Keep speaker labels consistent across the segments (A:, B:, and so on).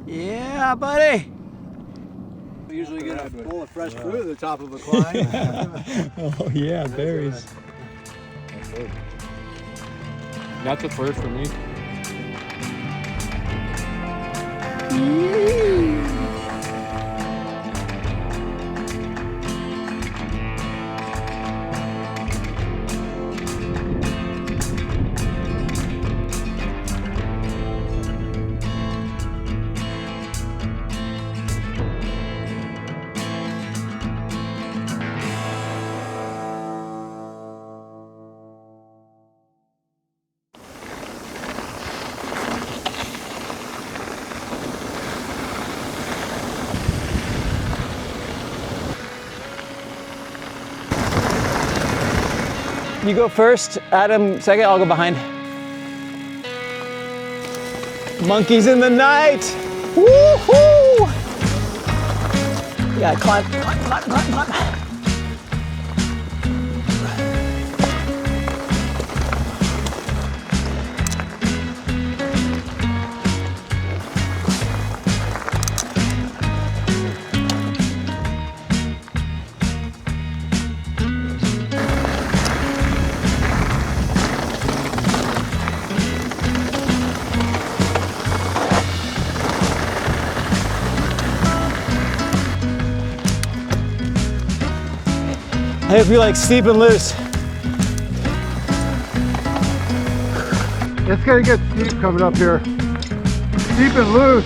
A: Yeah, buddy.
B: We usually get a bowl of fresh fruit at the top of a climb.
A: Oh yeah, berries.
C: That's a first for me.
A: You go first, Adam second, I'll go behind. Monkeys in the night! Woohoo! You gotta climb, climb. I hope you like steep and loose.
D: It's gonna get steep coming up here. Steep and loose.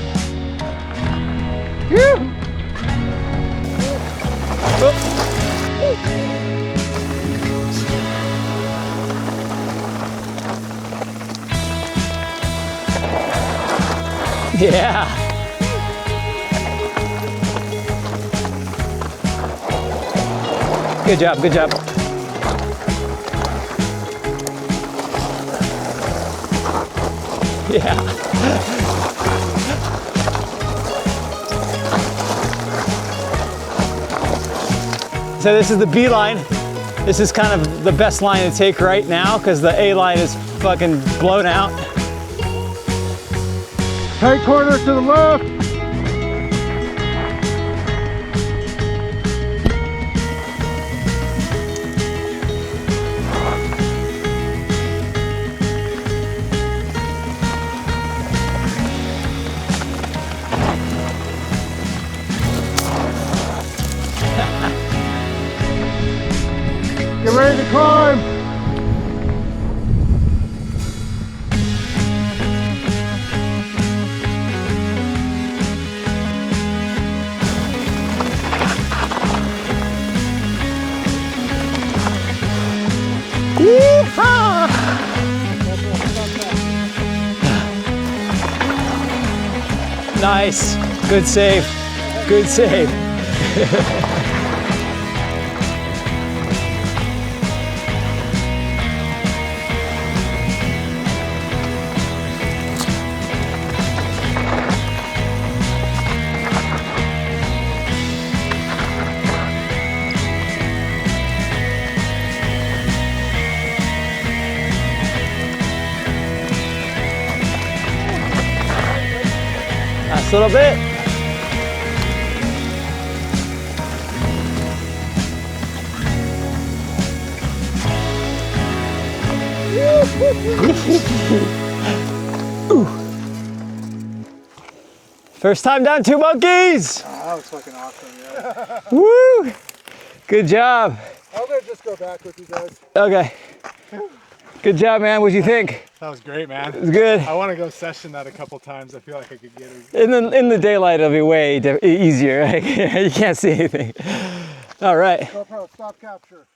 D: Whew.
A: Yeah. Good job, good job. Yeah. So this is the B line. This is kind of the best line to take right now because the A line is fucking blown out.
D: Tight corner to the left. Get ready to climb!
A: Yeehaw! Nice. Good save. Good save. Last little bit. First time down 2 monkeys.
D: Oh, that was fucking awesome, yeah.
A: Woo! Good job.
D: I'm gonna just go back with you guys.
A: Okay. Good job, man. What'd you think?
D: That was great, man.
A: It was good.
D: I want to go session that a couple times. I feel like I could get it.
A: In the daylight, it'll be way easier. Right? You can't see anything. All right.
D: GoPro, stop capture.